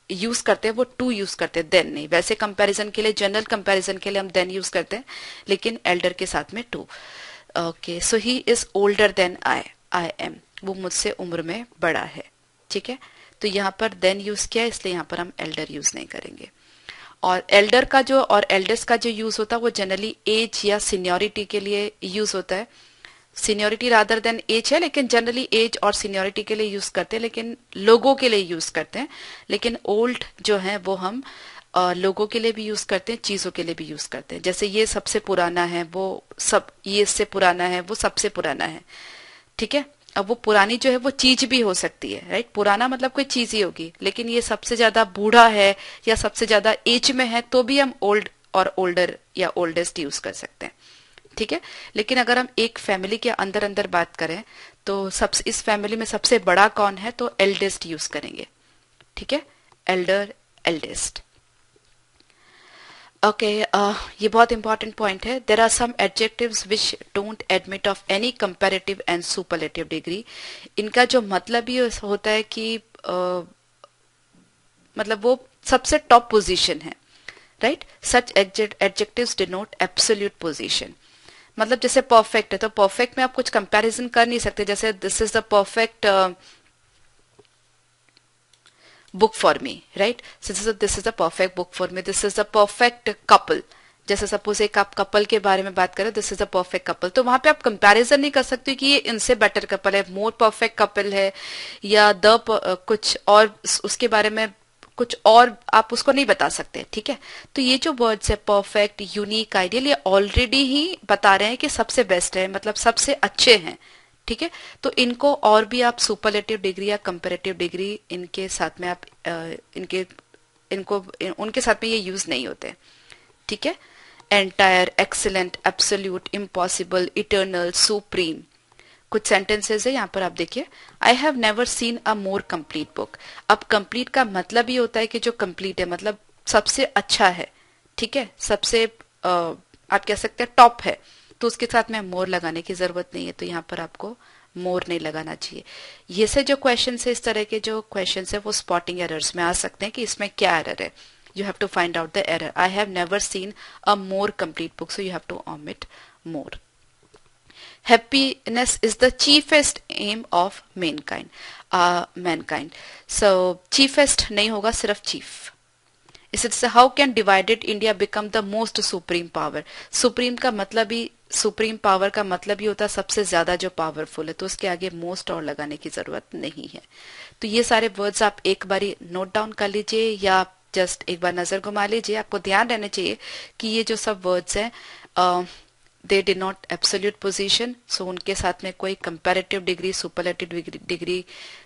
यूज करते हैं वो टू यूज करते हैं, देन नहीं। वैसे कंपैरिजन के लिए, जनरल कंपैरिजन के लिए हम देन यूज करते हैं, लेकिन एल्डर के साथ में to. Okay, so he is older than I am, वो मुझसे उम्र में बड़ा है, ठीक है। तो यहाँ पर देन यूज किया, इसलिए यहाँ पर हम एल्डर यूज नहीं करेंगे। और एल्डर का जो और एल्डेस्ट का जो यूज होता है वो जनरली एज या सीनियोरिटी के लिए यूज होता है। सीनियोरिटी रादर देन एज है, लेकिन जनरली एज और सीनियोरिटी के लिए यूज करते हैं, लेकिन लोगों के लिए यूज करते हैं। लेकिन ओल्ड जो है वो हम लोगों के लिए भी यूज करते हैं, चीजों के लिए भी यूज करते हैं। जैसे ये सबसे पुराना है, वो सब, ये इससे पुराना है, वो सबसे पुराना है, ठीक है। अब वो पुरानी जो है वो चीज भी हो सकती है, राइट। पुराना मतलब कोई चीज ही होगी, लेकिन ये सबसे ज्यादा बूढ़ा है या सबसे ज्यादा एज में है, तो भी हम ओल्ड और ओल्डर या ओल्डेस्ट यूज कर सकते हैं, ठीक है। लेकिन अगर हम एक फैमिली के अंदर अंदर बात करें तो सबसे, इस फैमिली में सबसे बड़ा कौन है, तो एल्डेस्ट यूज करेंगे, ठीक है। Elder, eldest. ओके, ये बहुत इंपॉर्टेंट पॉइंट है। There are some adjectives which don't admit of any comparative and superlative degree. इनका जो मतलब ये होता है कि मतलब वो सबसे टॉप पोजीशन है, राइट। सच एडजेक्टिव्स डिनोट एब्सोल्यूट पोजीशन। मतलब जैसे परफेक्ट है, तो परफेक्ट में आप कुछ कंपैरिजन कर नहीं सकते। जैसे this is the perfect book for me, right? So this is the perfect book for me. This is the perfect couple. जैसे सपोज एक आप कपल के बारे में बात करें, this is a perfect couple, तो वहां पे आप कंपैरिजन नहीं कर सकते कि ये इनसे बेटर कपल है, मोर परफेक्ट कपल है, या कुछ और उसके बारे में कुछ और आप उसको नहीं बता सकते, ठीक है। तो ये जो वर्ड्स है परफेक्ट, यूनिक, आइडियल, ये ऑलरेडी ही बता रहे हैं कि सबसे बेस्ट है, मतलब सबसे अच्छे हैं, ठीक है। तो इनको और भी आप सुपरलेटिव डिग्री या कंपैरेटिव डिग्री इनके साथ में आप उनके साथ में ये यूज नहीं होते, ठीक है। Entire, excellent, absolute, impossible, eternal, supreme. कुछ सेंटेंसेस है यहाँ पर आप देखिए। आई have never seen a more complete book. अब कंप्लीट का मतलब ये होता है कि जो कंप्लीट है मतलब सबसे अच्छा है, ठीक है, सबसे आप कह सकते हैं टॉप है, तो उसके साथ में मोर लगाने की जरूरत नहीं है, तो यहाँ पर आपको मोर नहीं लगाना चाहिए। ये से जो क्वेश्चन है, इस तरह के जो क्वेश्चन है वो स्पॉटिंग एरर्स में आ सकते हैं कि इसमें क्या एरर है। You have to find out the error. I have never seen a more complete book, so you have to omit more. Happiness is the chiefest aim of mankind. So chiefest नहीं होगा, सिर्फ chief। इससे how can divided India become the most supreme power. Supreme का मतलब ही, सुप्रीम पावर का मतलब ही होता है सबसे ज्यादा जो पावरफुल है, तो उसके आगे मोस्ट और लगाने की जरूरत नहीं है। तो ये सारे वर्ड्स आप एक बारी नोट डाउन कर लीजिए या जस्ट एक बार नजर घुमा लीजिए। आपको ध्यान रहना चाहिए कि ये जो सब वर्ड्स हैं दे डिनोट एब्सोल्यूट पोजीशन, सो उनके साथ में कोई कंपैरेटिव डिग्री, सुपरलेटिव डिग्री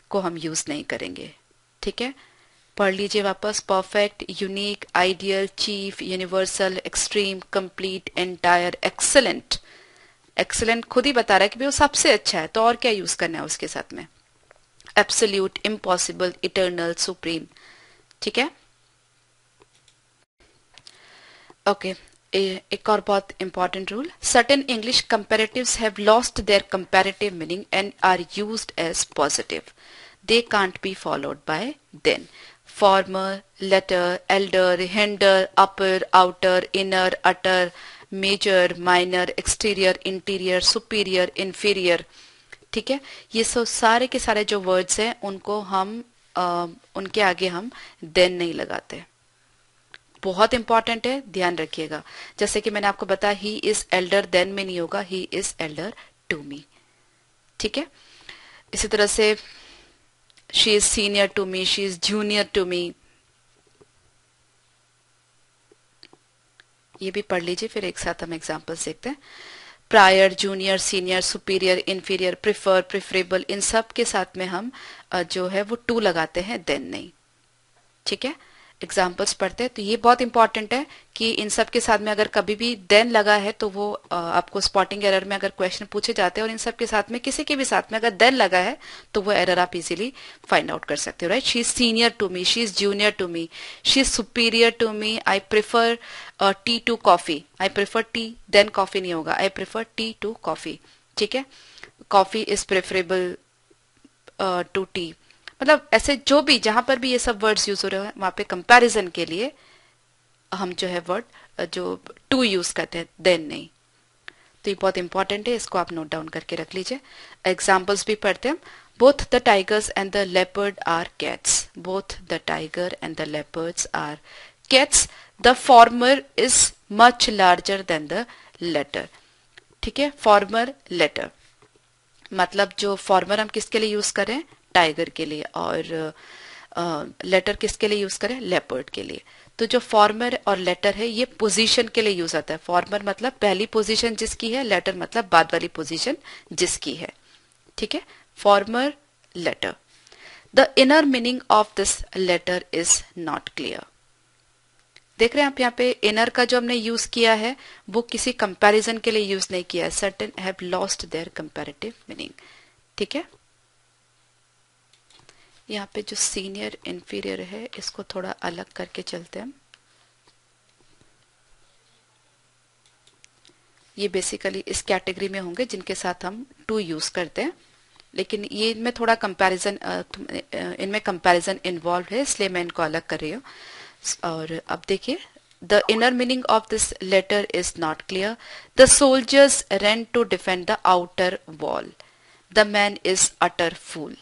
को हम यूज नहीं करेंगे, ठीक है। पढ़ लीजिए वापस। Perfect, unique, ideal, chief, universal, extreme, complete, entire, excellent. Excellent खुद ही बता रहा है कि वो सबसे अच्छा है, तो और क्या यूज करना है उसके साथ में। एब्सोल्यूट, इम्पॉसिबल, इटर्नल, सुप्रीम, ठीक है। ओके, एक और बहुत important rule. Certain English comparatives have lost their comparative meaning and are used as positive. They can't be followed by than. Former, latter, elder, hinder, upper, outer, inner, utter, major, minor, exterior, interior, superior, inferior, ठीक है। ये सब सारे के सारे जो वर्ड्स हैं उनको हम उनके आगे हम देन नहीं लगाते। बहुत इंपॉर्टेंट है, ध्यान रखिएगा। जैसे कि मैंने आपको बताया ही इज एल्डर देन में नहीं होगा, he is elder to me, ठीक है। इसी तरह से she is senior to me, she is junior to me, ये भी पढ़ लीजिए, फिर एक साथ हम एग्जांपल्स देखते हैं। Prior, junior, senior, superior, inferior, prefer, preferable, इन सब के साथ में हम जो है वो टू लगाते हैं, देन नहीं, ठीक है। एग्जाम्पल्स पढ़ते हैं, तो ये बहुत इंपॉर्टेंट है कि इन सब के साथ में अगर कभी भी देन लगा है तो वो आपको स्पॉटिंग एरर में अगर क्वेश्चन पूछे जाते हैं और इन सब के साथ में किसी के भी साथ में अगर देन लगा है तो वो एरर आप इजीली फाइंड आउट कर सकते हो, right. She is senior to me, she is junior to me, she is superior to me, I prefer tea to coffee. I prefer tea, than coffee नहीं होगा, I prefer tea to coffee, ठीक है। Coffee is preferable to tea. मतलब ऐसे जो भी जहां पर भी ये सब वर्ड्स यूज हो रहे हैं वहां पे कंपैरिजन के लिए हम जो है वर्ड जो टू यूज करते हैं, देन नहीं। तो ये बहुत इंपॉर्टेंट है, इसको आप नोट डाउन करके रख लीजिए। एग्जाम्पल्स भी पढ़ते हैं। Both the tigers and the leopard are cats. Both the tiger and the leopards are cats. The former is much larger than the latter, ठीक है। फॉर्मर, लेटर, मतलब जो फॉर्मर हम किसके लिए यूज करें, टाइगर के लिए, और लेटर किसके लिए यूज करें, लेपर्ड के लिए। तो जो फॉर्मर और लेटर है ये पोजीशन के लिए यूज आता है। फॉर्मर मतलब पहली पोजीशन जिसकी है, लेटर मतलब बाद वाली पोजीशन जिसकी है। ठीक है, former latter. The inner meaning of this letter is not clear. देख रहे हैं आप यहाँ पे इनर का जो हमने यूज किया है वो किसी कंपैरिजन के लिए यूज नहीं किया है। Certain have lost their comparative meaning. ठीक है, यहाँ पे जो सीनियर इंफीरियर है इसको थोड़ा अलग करके चलते हैं। ये बेसिकली इस कैटेगरी में होंगे जिनके साथ हम टू यूज करते हैं, लेकिन ये इनमें थोड़ा कंपैरिजन, इनमें कंपैरिजन इन्वॉल्व है, इसलिए मैं इनको अलग कर रही हूँ। और अब देखिए, the inner meaning of this letter is not clear. The soldiers run to defend the outer wall. The man is utter fool.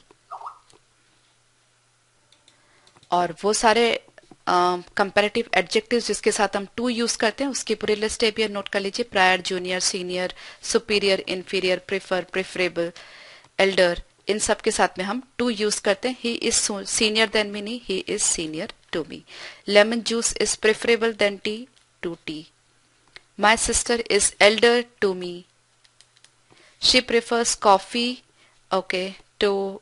और वो सारे कंपैरेटिव एडजेक्टिव्स जिसके साथ हम टू यूज करते हैं उसकी पूरी लिस्ट है, भी नोट कर लीजिए। Prior, junior, senior, superior, inferior, prefer, preferable, elder, इन सब के साथ में हम टू यूज करते हैं। He is senior than me, नहीं, he is senior to me. Lemon juice is preferable than tea to tea. My sister is elder to me. She prefers coffee, okay, to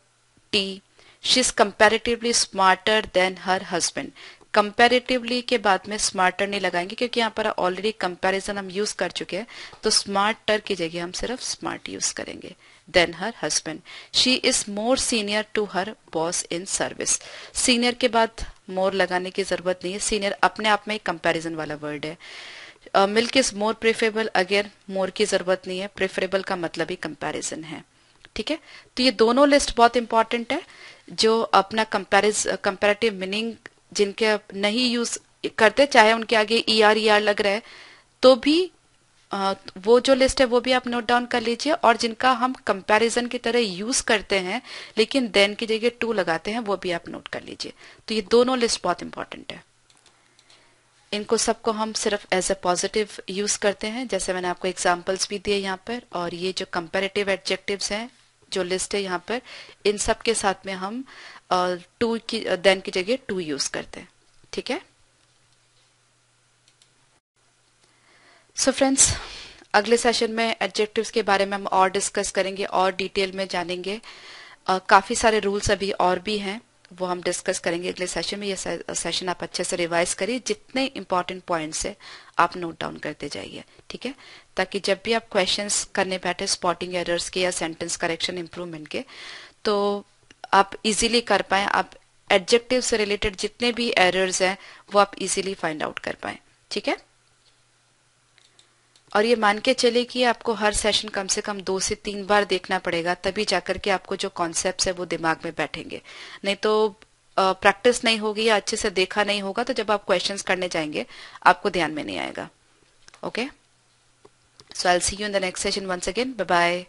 tea. She is comparatively smarter than her husband. Comparatively के बाद में स्मार्टर नहीं लगाएंगे क्योंकि यहाँ पर ऑलरेडी कंपैरिजन हम यूज कर चुके हैं, तो स्मार्टर की जगह हम सिर्फ स्मार्ट यूज करेंगे। Than her husband. She is more senior to her boss in service. Senior के बाद मोर लगाने की जरूरत नहीं है, सीनियर अपने आप में एक कंपैरिजन वाला वर्ड है। Milk is more preferable, again more की जरूरत नहीं है, प्रेफरेबल का मतलब ही कंपैरिजन है। ठीक है, तो ये दोनों लिस्ट बहुत इंपॉर्टेंट है। जो अपना कंपैरेटिव मीनिंग जिनके नहीं यूज करते, चाहे उनके आगे ER लग रहा है तो भी वो जो लिस्ट है वो भी आप नोट डाउन कर लीजिए। और जिनका हम कंपैरिजन की तरह यूज करते हैं लेकिन देन की जगह टू लगाते हैं वो भी आप नोट कर लीजिए। तो ये दोनों लिस्ट बहुत इंपॉर्टेंट है। इनको सबको हम सिर्फ एज ए पॉजिटिव यूज करते हैं, जैसे मैंने आपको एग्जांपल्स भी दिए यहाँ पर। और ये जो कंपैरेटिव एडजेक्टिव्स हैं जो लिस्ट है यहाँ पर, इन सब के साथ में हम टू की देन की जगह टू यूज करते हैं। ठीक है, सो फ्रेंड्स, अगले सेशन में एडजेक्टिव्स के बारे में हम और डिस्कस करेंगे और डिटेल में जानेंगे। काफी सारे रूल्स अभी और भी हैं, वो हम डिस्कस करेंगे अगले सेशन में। ये सेशन आप अच्छे से रिवाइज करिए, जितने इंपॉर्टेंट पॉइंट्स है आप नोट डाउन करते जाइए। ठीक है, ताकि जब भी आप क्वेश्चंस करने बैठे स्पॉटिंग एरर्स के या सेंटेंस करेक्शन इंप्रूवमेंट के, तो आप इजीली कर पाए। आप एडजेक्टिव से रिलेटेड जितने भी एरर्स हैं वो आप इजीली फाइंड आउट कर पाए। ठीक है, और ये मान के चले कि आपको हर सेशन कम से कम 2 से 3 बार देखना पड़ेगा, तभी जाकर के आपको जो कॉन्सेप्ट्स है वो दिमाग में बैठेंगे। नहीं तो प्रैक्टिस नहीं होगी या अच्छे से देखा नहीं होगा तो जब आप क्वेश्चंस करने जाएंगे आपको ध्यान में नहीं आएगा। Okay, so I will see you in the next session once again. Bye bye.